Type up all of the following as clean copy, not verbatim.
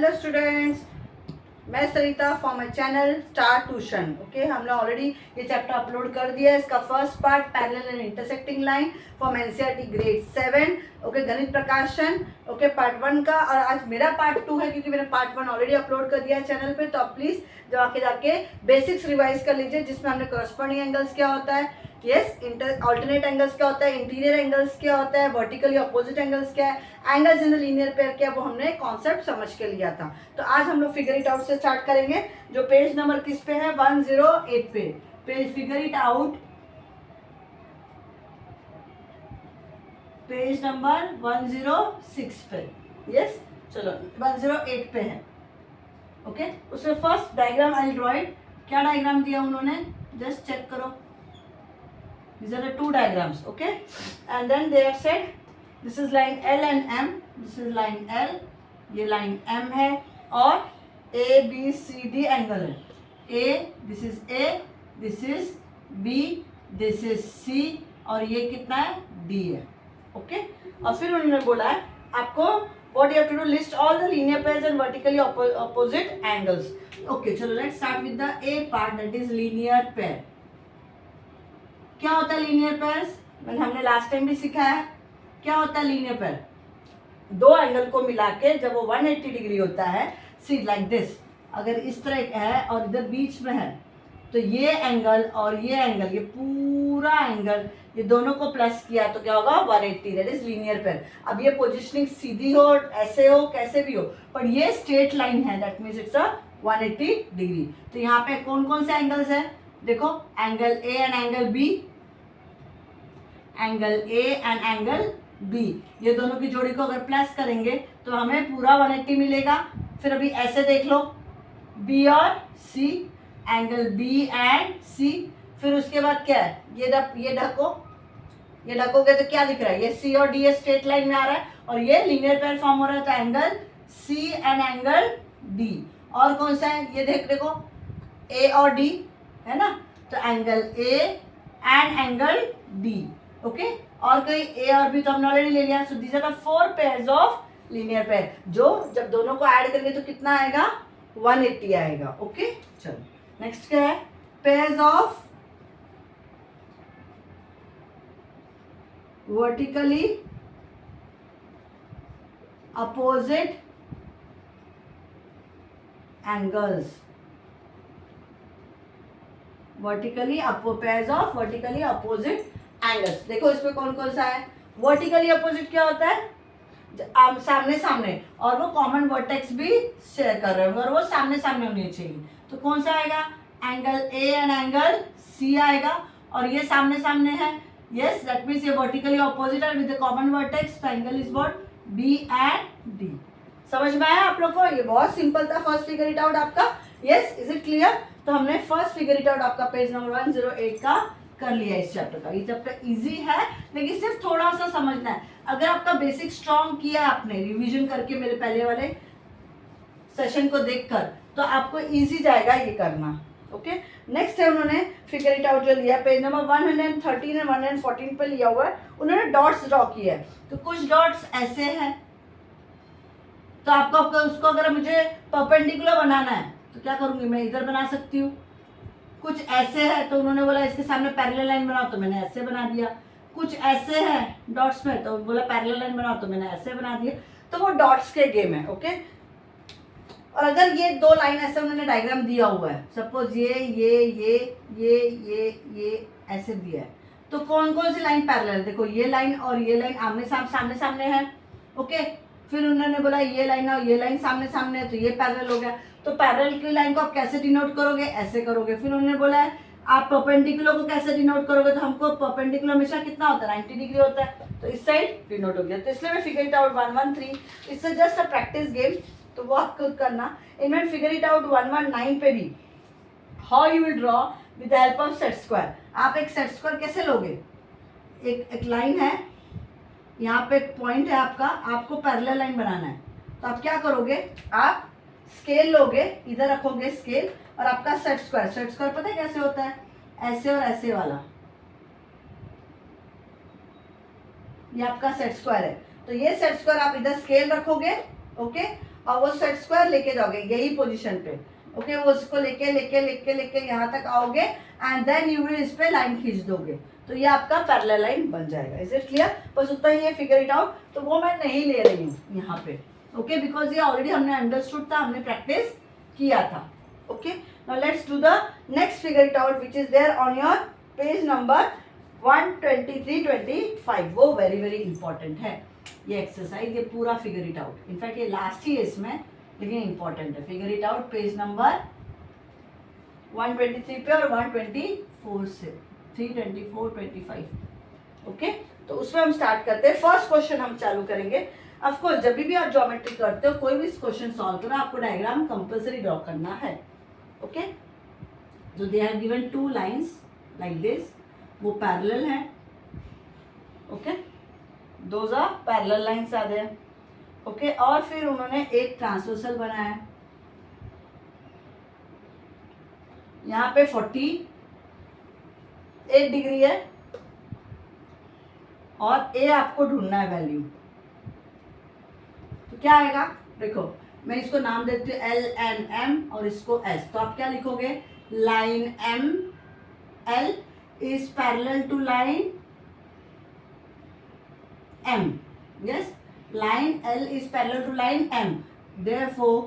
Hello students, मैं Sarita for my channel star tuition. Okay, हमने already ये चैप्टर अपलोड कर दिया है। इसका first part parallel and intersecting line from NCERT grade 7। Okay, Ganit Prakashan okay part 1 का, और आज मेरा पार्ट 2 है क्योंकि मैंने पार्ट 1 ऑलरेडी अपलोड कर दिया है चैनल पे। तो आप प्लीज़ जाके बेसिक्स रिवाइज कर लीजिए, जिसमें हमने करस्पॉन्डिंग एंगल्स क्या होता है, ऑल्टरनेट एंगल्स क्या होता है, इंटीरियर एंगल्स क्या होता है, वर्टिकली अपोजिट एंगल्स क्या है, angles in the linear pair क्या, वो हमने कॉन्सेप्ट समझ के लिया था। तो आज हम लोग फिगर इट आउट से स्टार्ट करेंगे, जो पेज नंबर किस पे है, 108 पे। Page figure it out page number 106 पे। यस, चलो 108 पे है। ओके, उसमें first diagram I draw it. क्या डायग्राम दिया उन्होंने, जस्ट चेक करो। These are the two diagrams, okay? And then they have said this is line L and M. This is line L, ये line M है, और A B C D angle है। A, this is A, this is B, this is C, और ये कितना है, D है। Okay, और फिर उन्होंने बोला है आपको what you have to do, list all the linear pairs and vertically opposite angles. Okay, चलो let's start with the A part, that is linear pair. क्या होता है लीनियर पेयर्स, हमने लास्ट टाइम भी सीखा है। क्या होता है लीनियर पेयर, दो एंगल को मिला के जब वो 180 डिग्री होता है, सी लाइक दिस, अगर इस तरह है और इधर बीच में है, तो ये एंगल और ये एंगल, ये पूरा एंगल, ये दोनों को प्लस किया तो क्या होगा, 180, दैट इज लीनियर पेयर। अब ये पोजिशनिंग सीधी हो, ऐसे हो, कैसे भी हो, पर ये स्ट्रेट लाइन है, that means it's a 180 degree. तो यहाँ पे कौन कौन से एंगल्स है, देखो, angle A and angle B, angle A and angle B, ये दोनों की जोड़ी को अगर प्लस करेंगे तो हमें पूरा 180 मिलेगा। फिर अभी ऐसे देख लो, बी और सी, एंगल बी एंड सी, फिर उसके बाद क्या है, ये ढकोगे तो क्या दिख रहा है, ये सी और डी स्ट्रेट लाइन में आ रहा है, और ये लीनियर पेयर फॉर्म हो रहा है, तो angle C and angle D. और कौन सा है, ये देखो, ए और डी है ना, तो angle A and angle D. Okay, और कोई ए और बी तो हमने ऑलरेडी ले लिया। So these are the 4 pairs of linear pair, जो जब दोनों को ऐड करेंगे तो कितना आएगा, 180 आएगा। ओके, चलो नेक्स्ट क्या है, pairs of vertically opposite angles, pairs of vertically opposite angles. देखो इसमें कौन कौन सा है, वर्टिकली अपोजिट क्या होता है, सामने सामने, और वो कॉमन वर्टेक्स भी शेयर कर रहे होंगे, और वो सामने सामने होनी चाहिए। तो कौन सा आएगा, angle A and angle C आएगा, और ये सामने सामने है, यस, दैट मीन्स ये वर्टिकली अपोजिट है with the common vertex, angle is what, B and D. समझ में आया आप लोग को, ये बहुत सिंपल था फर्स्ट फिगर इट आउट आपका। Yes, is it clear. तो हमने फर्स्ट फिगर इट आउट आपका पेज नंबर 108 का कर लिया इस चैप्टर का। ये चैप्टर इजी है, लेकिन सिर्फ थोड़ा सा समझना है। अगर आपका बेसिक स्ट्रॉन्ग किया आपने रिवीजन करके मेरे पहले वाले सेशन को देखकर, तो आपको इजी जाएगा ये करना। ओके, नेक्स्ट है, उन्होंने फिगर इट आउट जो लिया पेज नंबर 113 एंड 114 पे लिया हुआ है, उन्होंने डॉट्स ड्रॉ किया है। तो कुछ डॉट्स ऐसे हैं, तो आपको उसको अगर मुझे परपेंडिकुलर बनाना है तो क्या करूंगी, मैं इधर बना सकती हूँ। कुछ ऐसे है, तो उन्होंने बोला इसके सामने पैरेलल लाइन बनाओ, तो मैंने ऐसे बना दिया। कुछ ऐसे है डॉट्स में, तो बोला पैरेलल लाइन बनाओ, तो मैंने ऐसे बना दिया। तो वो डॉट्स के गेम है। ओके, और अगर ये दो लाइन ऐसे उन्होंने डायग्राम दिया हुआ है, सपोज ये ऐसे दिया है, तो कौन कौन सी लाइन पैरेलल है, देखो ये लाइन और ये लाइन आमने सामने सामने है। ओके, फिर उन्होंने बोला ये लाइन और ये लाइन सामने सामने है, तो ये पैरेलल हो गया। तो पैरेलल की लाइन को आप कैसे डिनोट करोगे, ऐसे करोगे। फिर उन्होंने बोला है आप परपेंडिकुलर को कैसे डिनोट करोगे, तो हमको परपेंडिकुलर हमेशा कितना होता है, 90 डिग्री होता है, तो इस साइड डिनोट हो गया। तो इसलिए मैं figure it out 113, it's just a practice game, तो वो आप खुद करना। इनमें फिगर इट आउट 119 पे भी how you will draw with the help of set square. आप एक सेट स्क्वायर कैसे लोगे, एक लाइन है, यहाँ पे एक पॉइंट है आपका, आपको पैरेलल लाइन बनाना है, तो आप क्या करोगे, आप स्केल लोगे, इधर रखोगे स्केल, और आपका सेट स्क्वायर पता है कैसे होता है, ऐसे और ऐसे वाला, ये आपका सेट स्क्वायर है। तो ये सेट स्क्वायर आप इधर स्केल रखोगे, ओके, और वो सेट स्क्वायर लेके जाओगे यही पोजीशन पे, ओके वो उसको लेके लेके लेके लेके यहाँ तक आओगे एंड देन यू विल इस पे लाइन खींच दोगे, तो ये आपका पैरेलल लाइन बन जाएगा। Is it clear? बस उतना ही है, फिगर इट आउट। तो वो मैं नहीं ले रही हूँ यहाँ पे, ओके बिकॉज ये ऑलरेडी हमने अंडरस्टूड था, हमने प्रैक्टिस किया था। Okay now let's do the next figure it out which is there on your page number 123-25। वो वेरी वेरी इंपॉर्टेंट है ये एक्सरसाइज, ये पूरा फिगर इट आउट। इनफैक्ट ये लास्ट ही है इसमें, लेकिन इंपॉर्टेंट है। Figure it out page number 123 पे और 124 से 324 25। ओके तो उसमें हम स्टार्ट करते हैं। फर्स्ट क्वेश्चन हम चालू करेंगे। ऑफ कोर्स जब भी आप ज्योमेट्री करते हो, कोई भी क्वेश्चन सॉल्व करो, आपको डायग्राम कंपल्सरी ड्रॉ करना है। Okay so they have given two lines like this, वो पैरेलल है। Okay those are parallel lines are there। Okay और फिर उन्होंने एक ट्रांसवर्सल बनाया, यहाँ पे 48 डिग्री है और ए आपको ढूंढना है वैल्यू। तो क्या आएगा? देखो मैं इसको नाम देती हूँ एल एन एम और इसको एस। तो आप क्या लिखोगे? Line M L is parallel to line M. Yes line L is parallel to line M, therefore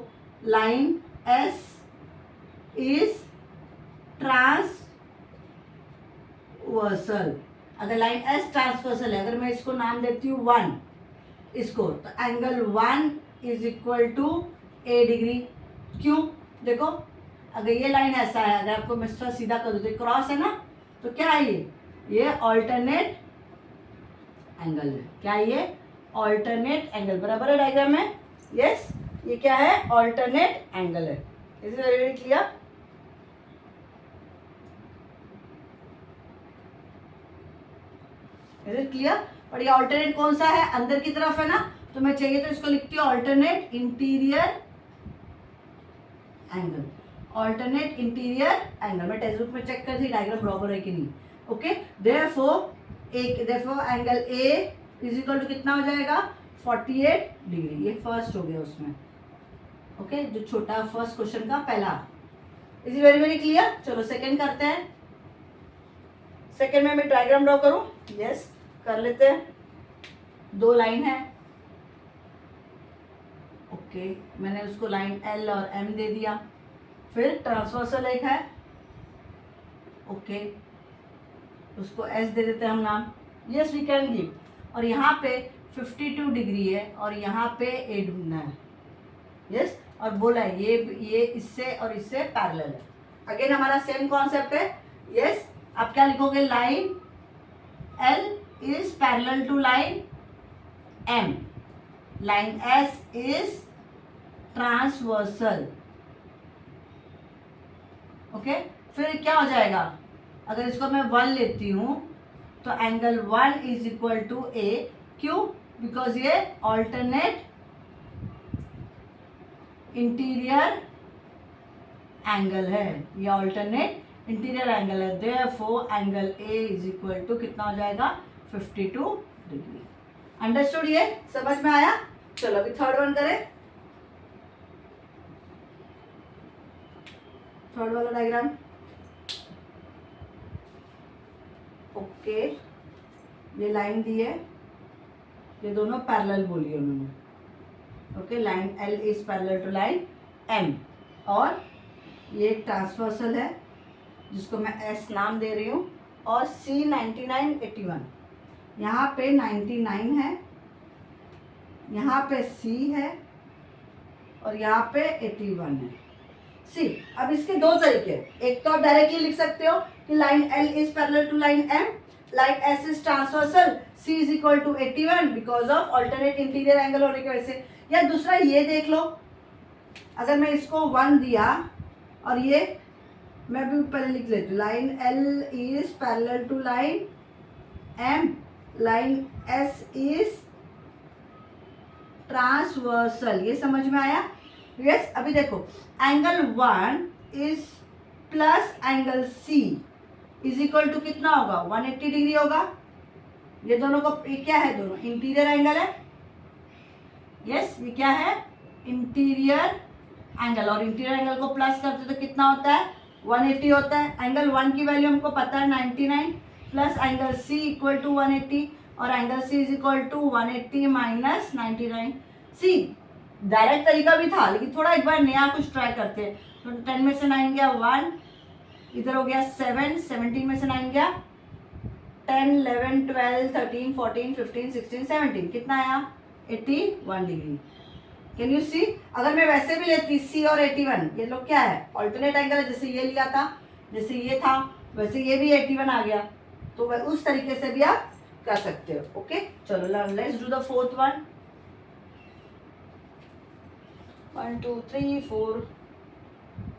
line S is transversal। अगर लाइन S ट्रांसवर्सल है, अगर मैं इसको नाम देती हूँ 1 इसको, तो angle 1 is equal to A degree. क्यों? देखो अगर ये लाइन ऐसा है, अगर आपको मैं इसका सीधा कर दूँ तो क्रॉस है ना, तो क्या है ये ऑल्टरनेट एंगल है। क्या ये? Alternate angle. बराबर है डायग्राम में? यस ये क्या है? ऑल्टरनेट एंगल है। Is it very clear? Is it clear? और ये ऑल्टरनेट कौन सा है? अंदर की तरफ है ना, तो मैं चाहिए तो इसको लिखती हूँ alternate interior angle. Alternate interior angle मैं टेक्स्ट बुक में चेक कर थी डायग्राम बराबर है कि नहीं। Okay therefore angle A is equal to कितना हो जाएगा? 48 डिग्री। ये फर्स्ट हो गया उसमें। ओके जो छोटा फर्स्ट क्वेश्चन का पहला। Is very very clear? चलो सेकंड करते हैं। सेकंड में मैं डायग्राम ड्रॉ करूं? यस कर लेते हैं। 2 लाइन है। ओके मैंने उसको लाइन एल और एम दे दिया। फिर ट्रांसवर्सल एक है, ओके उसको एस दे देते हैं हम नाम। Yes we can give. और यहाँ पे 52 डिग्री है और यहाँ पे ए ढूंढना है। यस और बोला है ये इससे और इससे पैरेलल है। अगेन हमारा सेम कॉन्सेप्ट है। यस आप क्या लिखोगे? Line L is parallel to line M, line S is transversal. Okay फिर क्या हो जाएगा? अगर इसको मैं 1 लेती हूँ तो angle 1 is equal to A. क्यों? बिकॉज ये ऑल्टरनेट इंटीरियर एंगल है। ये ऑल्टरनेट इंटीरियर एंगल है। Therefore angle A is equal to कितना हो जाएगा? 52 डिग्री। अंडरस्टूड? ये समझ में आया? चलो अभी थर्ड वन करें। थर्ड वाला डायग्राम। ओके ये लाइन दी है, ये दोनों पैरेलल बोली उन्होंने। Okay line L is parallel to line M और ये एक ट्रांसवर्सल है जिसको मैं एस नाम दे रही हूँ। और सी 99 81, यहाँ पे 99 है, यहाँ पे सी है और यहाँ पे 81 है। सी अब इसके 2 तरीके। एक तो आप डायरेक्टली लिख सकते हो कि line L is parallel to line M, line S is transversal, C is equal to 81 because of alternate interior angle होने की वजह से। या दूसरा ये देख लो, अगर मैं इसको 1 दिया और ये मैं भी पहले लिख लेती हूँ, line L is parallel to line M, line S is transversal. ये समझ में आया? यस अभी देखो angle 1 is plus angle C is equal to कितना होगा? 180 डिग्री होगा। ये दोनों को ये क्या है? दोनों इंटीरियर एंगल है। यस ये क्या है? इंटीरियर एंगल, और इंटीरियर एंगल को प्लस करते तो कितना होता है 180 होता है। एंगल 1 की वैल्यू हमको पता है 99 plus angle C equal to 180 और angle C is equal to 180 minus 99। See direct तरीका भी था, लेकिन थोड़ा एक बार नया कुछ ट्राई करते हैं। तो 10 में से 9 गया 1, इधर हो गया 7, 17 में से 9 गया 10, 11, 12, 13, 14, 15, 16, 17, कितना आया 81 डिग्री। Can you see? अगर मैं वैसे भी लेती सी और 81, ये लोग क्या है ऑल्टरनेट एंगल है, जैसे ये लिया था, जैसे ये था वैसे ये भी 81 आ गया, तो वह उस तरीके से भी आप कर सकते हो। ओके चलो let's do the fourth one. 1 2 3 4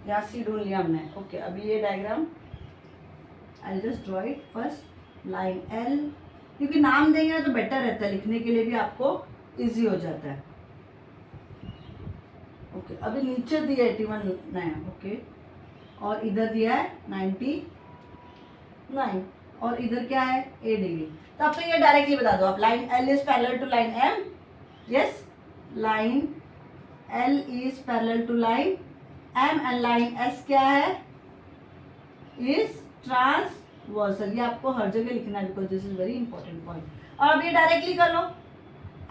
यहाँ सी ढूंढ लिया हमने। ओके अभी ये diagram I just draw it first. Line L, क्योंकि नाम देंगे ना तो बेटर रहता है, लिखने के लिए भी आपको इजी हो जाता है। ओके अभी नीचे दिया 81 नया, ओके और इधर दिया है 99 और इधर क्या है 8 डिग्री। तो अब तो ये डायरेक्टली बता दो आप, line L is parallel to line M. Yes, line L is parallel to line M and line S क्या है इज ट्रांसवर्सल। ये आपको हर जगह लिखना है because this is very important point. और अब ये डायरेक्टली कर लो,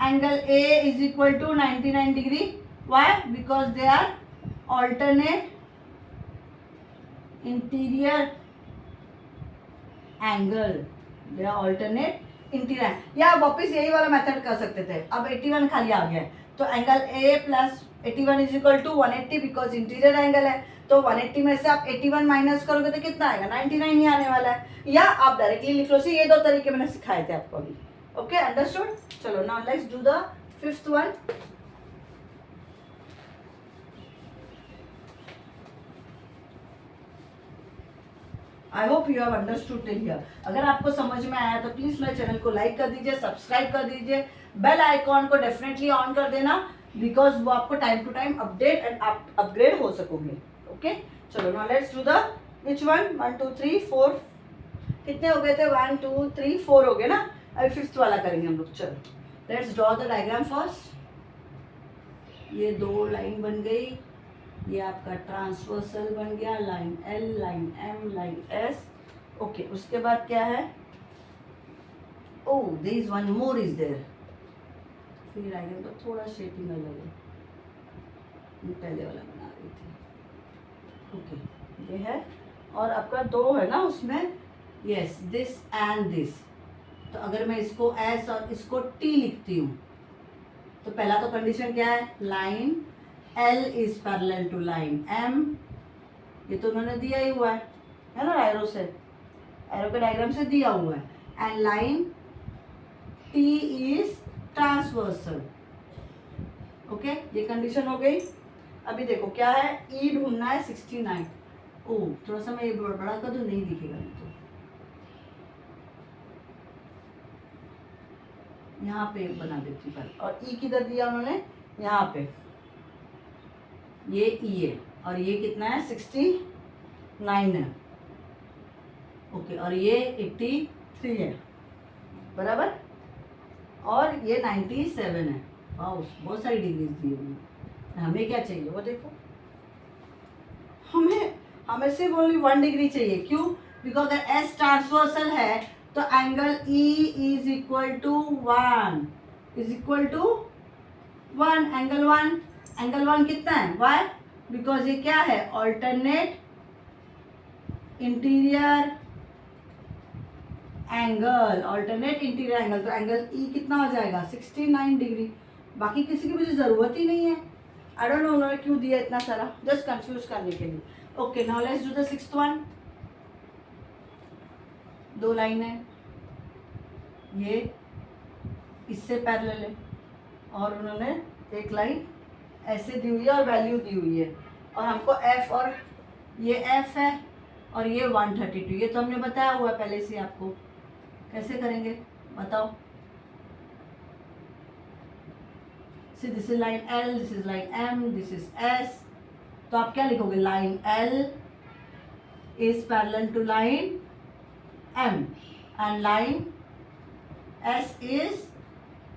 angle A is equal to 99 degree. Why? Because they are alternate interior angle. They are alternate interior. या वापस यही वाला मेथड कर सकते थे। अब 81 खाली आ गया है तो angle A plus 81 is equal to 180 because interior angle है। तो 180 में से आप 81 माइनस करोगे तो कितना आएगा 99 ही आने वाला है। या आप डायरेक्टली लिख लो। सी ये दो तरीके मैंने सिखाए थे आपको अभी। Okay understood. चलो now let's do the fifth one. I hope you have understood till here. अगर आपको समझ में आया तो प्लीज मेरे चैनल को लाइक कर दीजिए, सब्सक्राइब कर दीजिए, बेल आइकॉन को डेफिनेटली ऑन कर देना बिकॉज वो आपको time to time update and upgrade हो सकोगे। ओके चलो now let's do the which one 1 2 3 4 कितने हो गए थे 1 2 3 4 हो गए ना। अभी फिफ्थ वाला करेंगे हम लोग। चलो let's draw the diagram first. ये दो लाइन बन गई, ये आपका ट्रांसवर्सल बन गया, line L, line M, line S. Okay उसके बाद क्या है, oh there is one more is there. फिर डायग्राम तो थोड़ा शेपिंग अलग है, ये पहले वाला बना रही थी। ओके ये है और आपका दो है ना उसमें, यस दिस एंड दिस। तो अगर मैं इसको एस और इसको टी लिखती हूँ तो पहला तो कंडीशन क्या है, line L is parallel to line M। ये तो उन्होंने दिया ही हुआ है ना एरो से, एरो के डायग्राम से दिया हुआ है। And line T is transversal. Okay ये कंडीशन हो गई। अभी देखो क्या है, E ढूंढना है 69। ओह थोड़ा सा मैं ये बड़ा कर दूं, नहीं दिखेगा नहीं तो यहाँ पे बना देती हूँ पहले। और E किधर दिया उन्होंने, यहाँ पे ये ई है और ये कितना है 69 है। ओके और ये 83 है बराबर और ये 97 है। वाह बहुत सारी डिग्रीज दी हुई है। हमें क्या चाहिए वो देखो, हमें सिर्फ ओनली 1 डिग्री चाहिए। क्यों? बिकॉज अगर एस ट्रांसवर्सल है तो angle E is equal to 1 is equal to 1 angle 1 कितना है, वाई बिकॉज ये क्या है alternate interior angle, alternate interior angle. तो एंगल ई कितना हो जाएगा 69 डिग्री। बाकी किसी की मुझे ज़रूरत ही नहीं है। आई डोंट नो उन्होंने क्यों दिया इतना सारा, जस्ट कंफ्यूज करने के लिए। Okay now let's do the sixth one. दो लाइन है, ये इससे पैरेलल है और उन्होंने एक लाइन ऐसे दी हुई है और वैल्यू दी हुई है और हमको एफ और ये एफ है और ये 132। ये तो हमने बताया हुआ है पहले से आपको। कैसे करेंगे बताओ। See this is line L, this is line M, this is S. तो आप क्या लिखोगे, line L is parallel to line M and line S is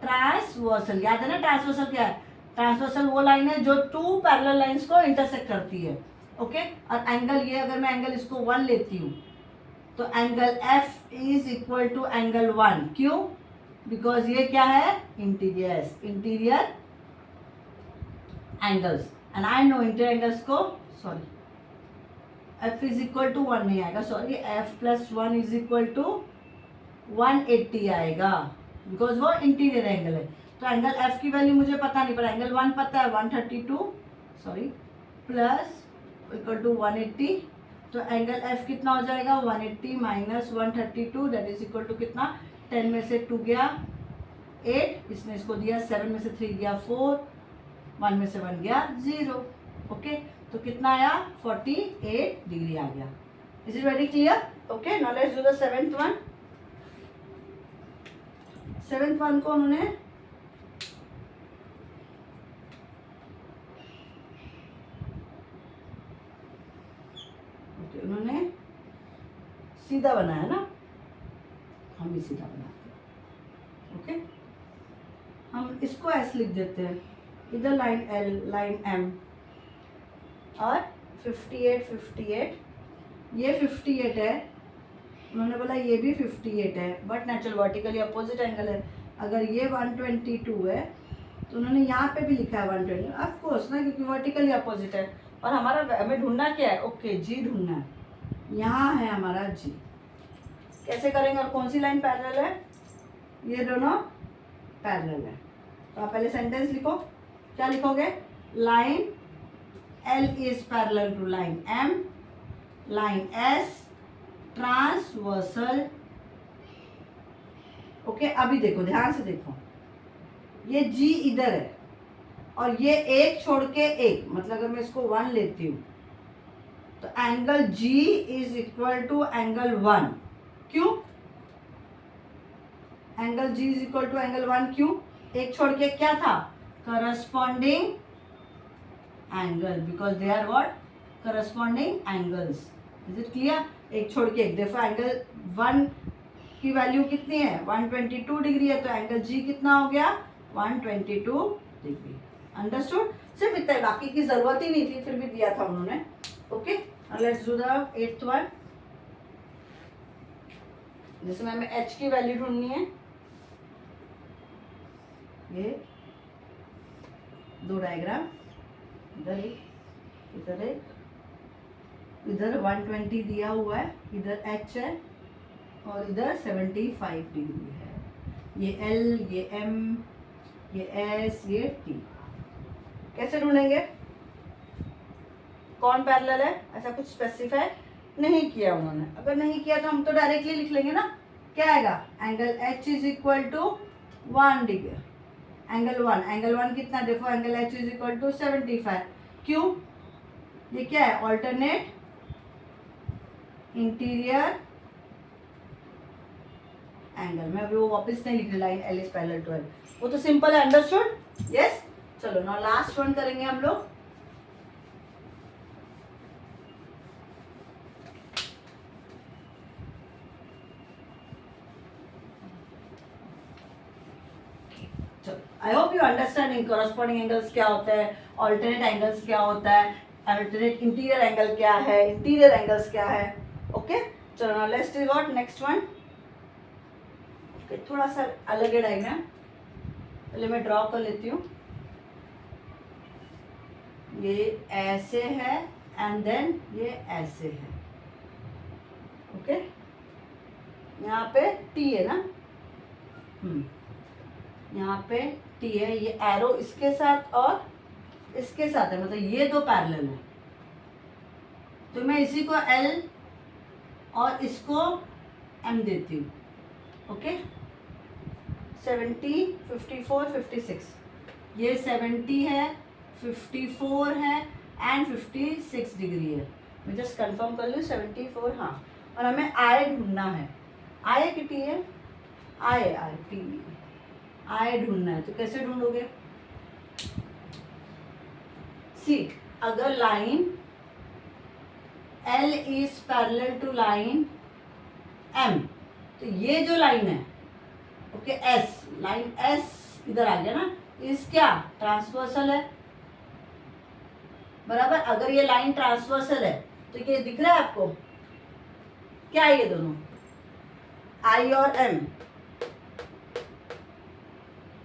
transversal. याद है ना ट्रांसवर्सल क्या है, ट्रांसवर्सल वो लाइन है जो टू पैरेलल लाइंस को इंटरसेक्ट करती है, ओके। और एंगल ये, अगर मैं एंगल इसको 1 लेती हूँ तो angle F is equal to angle 1, क्यों? बिकॉज ये क्या है, interior angles, and I know interior angles को, sorry f is equal to 1 नहीं आएगा, sorry f plus 1 is equal to 180 आएगा, बिकॉज वो इंटीरियर एंगल है। तो एंगल f की वैल्यू मुझे पता नहीं, पर एंगल 1 पता है, 132 सॉरी प्लस इक्वल टू 180। तो एंगल f कितना हो जाएगा, 180 minus 132, that is equal to कितना, 10 में से 2 गया 8, इसने इसको दिया 7 में से 3 गया 4, 1 में से 1 गया 0, ओके। तो कितना आया, 48 डिग्री आ गया। Is it very clear? Okay, now let's do the seventh one. Seventh one को उन्होंने उन्होंने सीधा बनाया ना, हम भी सीधा बनाते हैं, ओके। हम इसको ऐसे लिख देते हैं, इधर लाइन L, लाइन M, और 58 ये 58 है, उन्होंने बोला ये भी 58 है, but natural vertically opposite angle है। अगर ये 122 है तो उन्होंने यहाँ पे भी लिखा है 120, ऑफ कोर्स ना, क्योंकि वर्टिकली अपोजिट है। और हमारा हमें ढूंढना क्या है, ओके जी ढूंढना है, यहाँ है हमारा जी। कैसे करेंगे, और कौन सी लाइन पैरेलल है, ये दोनों पैरेलल है। तो आप पहले सेंटेंस लिखो, क्या लिखोगे, line L is parallel to line M, line S transversal, okay. अभी देखो, ध्यान से देखो, ये G इधर है और ये एक छोड़ के एक, मतलब अगर मैं इसको 1 लेती हूँ तो angle G is equal to angle 1, क्यों? Angle G is equal to angle 1 क्यों? एक छोड़ के क्या था, corresponding angle, because they are what, corresponding angles. Is it clear? एक छोड़ के एक, देखो एंगल 1 की वैल्यू कितनी है, 122 डिग्री है, तो एंगल G कितना हो गया, 122 डिग्री। अंडरस्टूड? सिर्फ इतना, बाकी की जरूरत ही नहीं थी, फिर भी दिया था उन्होंने, okay. Let's do the 8th one, जिसमें हमें H की वैल्यू ढूंढनी है। ये दो डायग्राम, इधर एक, इधर एक, इधर 120 दिया हुआ है, इधर H है और इधर 75 डिग्री है। ये L, ये M, ये S, ये T। कैसे ढूंढेंगे, कौन पैरेलल है, ऐसा कुछ स्पेसिफाई नहीं किया उन्होंने। अगर नहीं किया तो हम तो डायरेक्टली लिख लेंगे ना, क्या आएगा, angle H is equal to 1 degree, angle 1 कितना, देखो angle H is equal to 75, क्यों? ये क्या है, ऑल्टरनेट इंटीरियर एंगल। मैं अभी वो वापस नहीं लिख रही, line L is parallel to L, वो तो सिंपल है, अंडरस्टूड? यस। चलो नाउ लास्ट वन करेंगे हम लोग। I hope you understanding corresponding angles क्या होता है, ऑल्टरनेट एंगल्स क्या होता है, अल्टरनेट इंटीरियर एंगल क्या है, इंटीरियर एंगल्स क्या है, ओके। चलो now let's see what next one. थोड़ा सा अलग है डायग्राम, पहले मैं ड्रॉ कर लेती हूँ। ये ऐसे है एंड देन ये ऐसे है, ओके। यहाँ पे T है ना, यहाँ पे T है, ये एरो इसके साथ और इसके साथ है, मतलब ये दो पैरेलल है। तो मैं इसी को L और इसको M देती हूँ, ओके। 70, 54, 56, ये 70 है, 54 है एंड 56 डिग्री है। मैं जस्ट कंफर्म कर लूँ, 74, हाँ। और हमें I ढूंढना है, I कि T है, I ढूंढना है। तो कैसे ढूंढोगे, सी, अगर line L is parallel to line M, तो ये जो लाइन है, ओके, S, लाइन S इधर आ गया ना, इस क्या ट्रांसवर्सल है, बराबर। अगर ये लाइन ट्रांसवर्सल है तो ये दिख रहा है आपको, क्या है ये दोनों, आई और एम,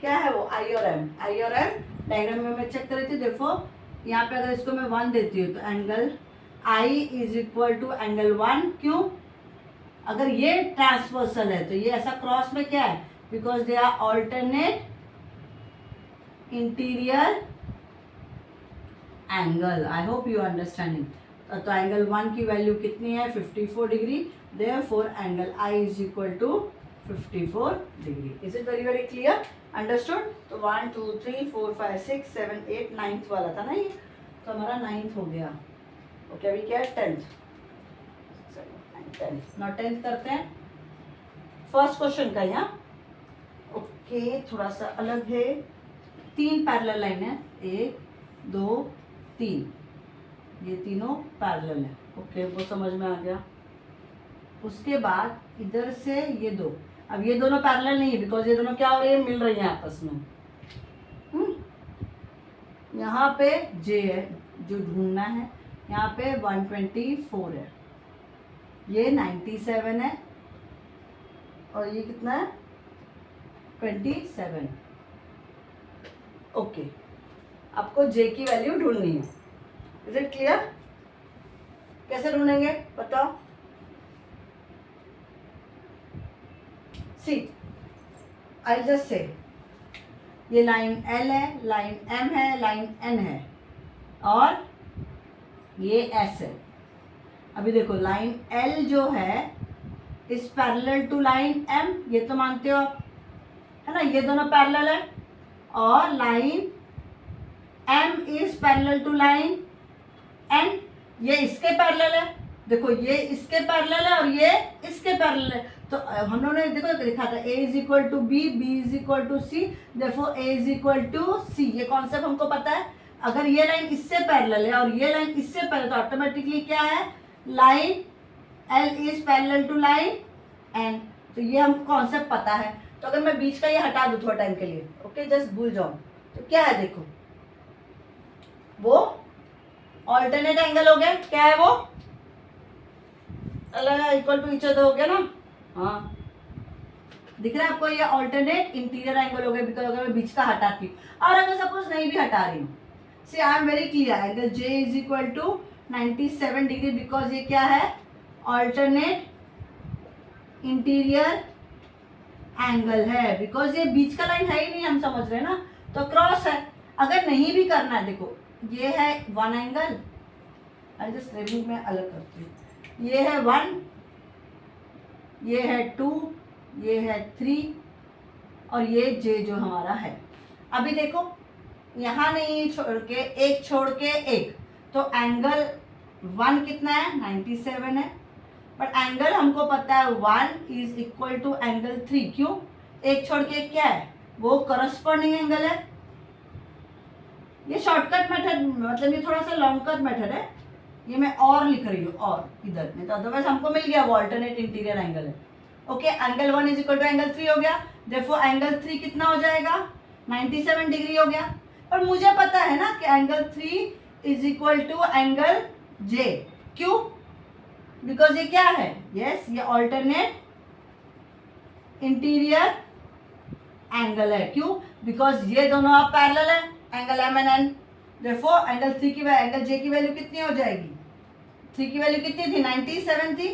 क्या है वो, आई और एम। आई और एम डायग्राम में मैं चेक कर रही थी, देखो यहाँ पे अगर इसको मैं 1 देती हूँ तो angle I is equal to angle 1, क्यों, अगर ये ट्रांसवर्सल है तो ये ऐसा क्रॉस में क्या है, because they are alternate interior angle. I hope you understanding. तो एंगल 1 की वैल्यू कितनी है, 54 degree, therefore angle I is equal to 54 degree. Is it very very clear, understood. तो 1 2 3 4 5 6 7 8 9th वाला था ना ये, तो हमारा 9th हो गया। ओके अभी क्या है 10th, ना 10th करते हैं फर्स्ट क्वेश्चन का यहाँ। ओके थोड़ा सा अलग है, 3 पैरेलल लाइन है, 1 2 3, ये तीनों पैरेलल है। ओके वो समझ में आ गया। उसके बाद इधर से ये दो, अब ये दोनों पैरेलल नहीं है बिकॉज ये दोनों क्या हो रही है, मिल रही है आपस में। यहाँ पे जे है जो ढूंढना है, यहाँ पे 124 है, ये 97 है और ये कितना है 27। ओके आपको जे की वैल्यू ढूंढनी है। इज इट क्लियर, कैसे ढूंढेंगे बताओ। सी आई जस्ट से, ये लाइन एल है, लाइन एम है, लाइन एन है और ये एस है। अभी देखो लाइन एल जो है is parallel to line M, ये तो मानते हो आप, है ना, ये दोनों पैरेलल है। और line M is parallel to line N, ये इसके पैरेलल है, देखो ये इसके पैरेलल है और ये इसके पैरेलल है। तो हम लोगों ने देखो लिखा था a is equal to B, B is equal to C, therefore a is equal to C. ये कॉन्सेप्ट हमको पता है। अगर ये लाइन इससे पैरेलल है और ये लाइन इससे पैरेलल तो ऑटोमेटिकली क्या है, line L is parallel to line N। तो ये हमको कॉन्सेप्ट पता है। तो अगर मैं बीच का ये हटा दूँ थोड़ा टाइम के लिए, ओके जस्ट भूल जाऊँ, तो क्या है देखो, वो ऑल्टरनेट एंगल हो गया। क्या है वो, अलग इक्वल टू ईच अदर हो गया ना। हाँ दिख रहा है आपको, ये ऑल्टरनेट इंटीरियर एंगल हो गया बिकॉज अगर मैं बीच का हटाती हूँ। और अगर सपोज नहीं भी हटा रही हूँ, see I am very clear, angle J is equal to 97 degree because ये क्या है, ऑल्टरनेट इंटीरियर एंगल है, बिकॉज ये बीच का लाइन है ही नहीं, हम समझ रहे हैं ना, तो क्रॉस है। अगर नहीं भी करना है, देखो ये है 1 एंगल, जस्ट रिमूव में अलग करती हूँ, ये है 1, ये है 2, ये है 3 और ये जे जो हमारा है। अभी देखो यहाँ नहीं छोड़ के, एक छोड़ के एक, तो एंगल 1 कितना है 97 है, बट एंगल हमको पता है 1 इज इक्वल टू एंगल 3। क्यों, एक छोड़ के एक क्या है, वो करस्पॉन्डिंग एंगल है। ये शॉर्टकट मेथड, मतलब ये थोड़ा सा लॉन्ग कट मेथड है, ये मैं और लिख रही हूँ और इधर नहीं तो अदरवाइज हमको मिल गया वो अल्टरनेट इंटीरियर एंगल है। Okay angle 1 is equal to angle 3 हो गया, देयरफॉर एंगल 3 कितना हो जाएगा 97 डिग्री हो गया। और मुझे पता है ना कि angle 3 is equal to angle J. क्यों, बिकॉज ये क्या है, यस ये ऑल्टरनेट इंटीरियर एंगल है। क्यों, बिकॉज ये दोनों आप पैरेलल है, angle M and N, therefore angle 3 की एंगल जे की वैल्यू कितनी हो जाएगी, 3 की वैल्यू कितनी थी 97 थी,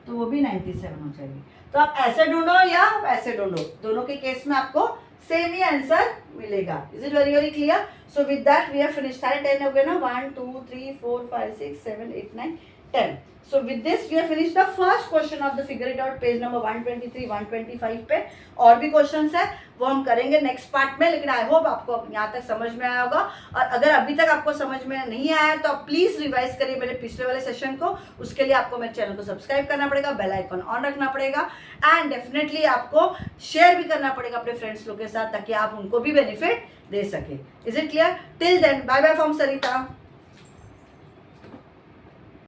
तो वो भी 97 हो जाएगी। तो आप ऐसे ढूंढो या ऐसे ढूंढो, दोनों के केस में आपको सेम ही आंसर मिलेगा। Is it very very clear. So with that we have finished, सारे 10 हो गए ना, 1 2 3 4 5 6 7 8 9 10। So with this we have finished the first question of the figure it out page number 123 125 पे। और भी क्वेश्चंस है वो हम करेंगे नेक्स्ट पार्ट में, लेकिन आई होप आपको यहाँ तक समझ में आया होगा। और अगर अभी तक आपको समझ में नहीं आया तो आप प्लीज रिवाइज करिए मेरे पिछले वाले सेशन को। उसके लिए आपको मेरे चैनल को सब्सक्राइब करना पड़ेगा, बेल आइकन ऑन रखना पड़ेगा एंड डेफिनेटली आपको शेयर भी करना पड़ेगा अपने फ्रेंड्स लोग के साथ ताकि आप उनको भी बेनिफिट दे सके। Is it clear? Till then bye bye from Sarita.